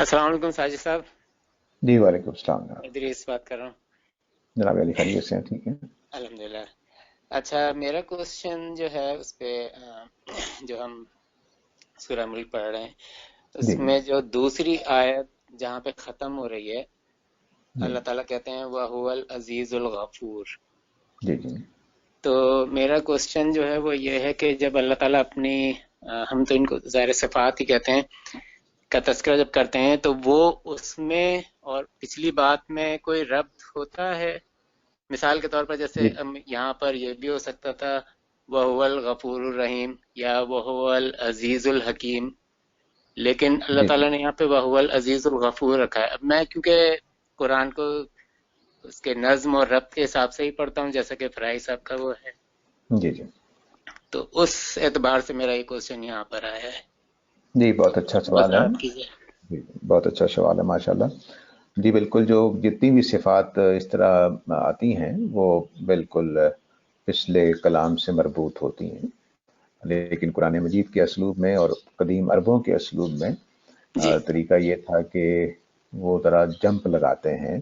अस्सलाम वालेकुम साजिद साहब। जी वालेकुम सलाम जनाब। इदरीस बात कर रहा हूँ। जनाब अली खैरियत से हैं? ठीक है। अल्हम्दुलिल्लाह। अच्छा, मेरा क्वेश्चन जो है उस पे जो हम सूरह मुल्क पढ़ रहे हैं जी जी उसमें जो दूसरी आयत जहाँ पे ख़त्म हो रही है, जी अल्लाह ताला कहते हैं वह हुवल अजीजुल गफूर। जी जी तो मेरा क्वेश्चन जो है वो ये है कि जब अल्लाह ताला अपनी हम तो इनको ज़ाहिर सिफात ही कहते हैं का तज़किरा जब करते हैं तो वो उसमें और पिछली बात में कोई रब्त होता है? मिसाल के तौर पर जैसे जी यहाँ पर ये भी हो सकता था वहुवल गफूरुर रहीम या वहुवल अजीजुल हकीम, लेकिन अल्लाह जी जी ताला ने यहाँ पे वहुवल अजीजुल गफूर रखा है। अब मैं क्योंकि कुरान को उसके नज्म और रब्त के हिसाब से ही पढ़ता हूँ जैसा कि फराई साहब का वो है, जी जी तो उस एतबार से मेरा ये क्वेश्चन यहाँ पर आया है। जी बहुत अच्छा सवाल है। वजाहत कीजिए। जी बहुत अच्छा सवाल है माशाल्लाह। जी बिल्कुल, जो जितनी भी सिफात इस तरह आती हैं वो बिल्कुल पिछले कलाम से मरबूत होती हैं, लेकिन कुरान मजीद के असलूब में और कदीम अरबों के असलूब में जी। तरीका ये था कि वो ज़रा जंप लगाते हैं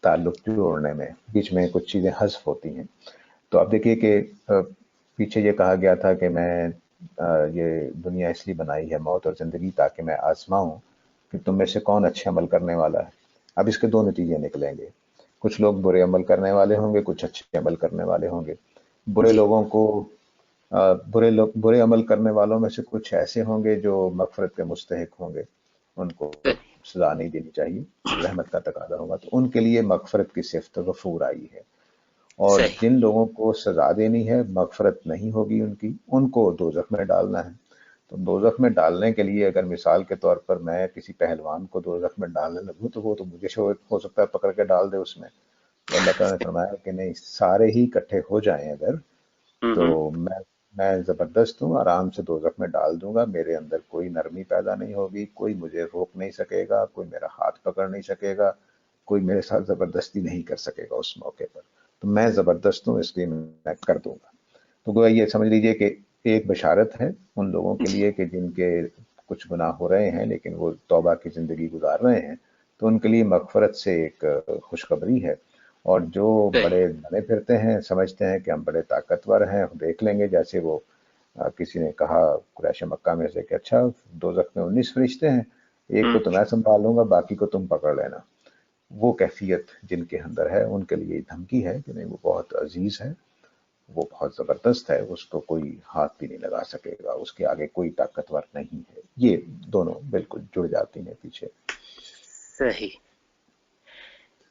ताल्लुक जोड़ने में, बीच में कुछ चीज़ें हज़फ होती हैं। तो अब देखिए कि पीछे ये कहा गया था कि मैं ये दुनिया इसलिए बनाई है, मौत और ज़िंदगी, ताकि मैं आजमाऊं कि तुम में से कौन अच्छे अमल करने वाला है। अब इसके दो नतीजे निकलेंगे, कुछ लोग बुरे अमल करने वाले होंगे, कुछ अच्छे अमल करने वाले होंगे। बुरे जी। लोगों को बुरे अमल करने वालों में से कुछ ऐसे होंगे जो मगफरत के मुस्तहिक होंगे, उनको सजा नहीं देनी चाहिए, रहमत का तकाजा होगा, तो उनके लिए मगफरत की सिफ्त गफूर आई है। और सही। जिन लोगों को सजा देनी है, मगफरत नहीं होगी उनकी, उनको दोजख में डालना है। तो दोजख में डालने के लिए अगर मिसाल के तौर पर मैं किसी पहलवान को दोजख में डालने लगूं तो वो तो मुझे हो सकता है पकड़ के डाल दे उसमें। तो अल्लाह ताला ने फरमाया कि नहीं, सारे ही इकट्ठे हो जाएं अगर, तो हम्म। मैं जबरदस्त हूँ, आराम से दोजख में डाल दूंगा। मेरे अंदर कोई नरमी पैदा नहीं होगी, कोई मुझे रोक नहीं सकेगा, कोई मेरा हाथ पकड़ नहीं सकेगा, कोई मेरे साथ जबरदस्ती नहीं कर सकेगा उस मौके पर। तो मैं जबरदस्त हूँ, इसलिए मैं कर दूंगा। तो गोया ये समझ लीजिए कि एक बशारत है उन लोगों के जी। लिए कि जिनके कुछ गुनाह हो रहे हैं लेकिन वो तौबा की जिंदगी गुजार रहे हैं, तो उनके लिए मगफरत से एक खुशखबरी है। और जो सही। बड़े बने फिरते हैं, समझते हैं कि हम बड़े ताकतवर हैं, देख लेंगे, जैसे वो किसी ने कहा कुरैश मक्का में से कि अच्छा, दोजख में 19 फरिश्ते हैं, एक को तो मैं संभाल लूंगा, बाकी को तुम पकड़ लेना। वो कैफियत जिनके अंदर है उनके लिए धमकी है कि नहीं, वो बहुत अजीज है, वो बहुत जबरदस्त है, उसको कोई हाथ भी नहीं लगा सकेगा, उसके आगे कोई ताकतवर नहीं है। ये दोनों बिल्कुल जुड़ जाती हैं पीछे। सही।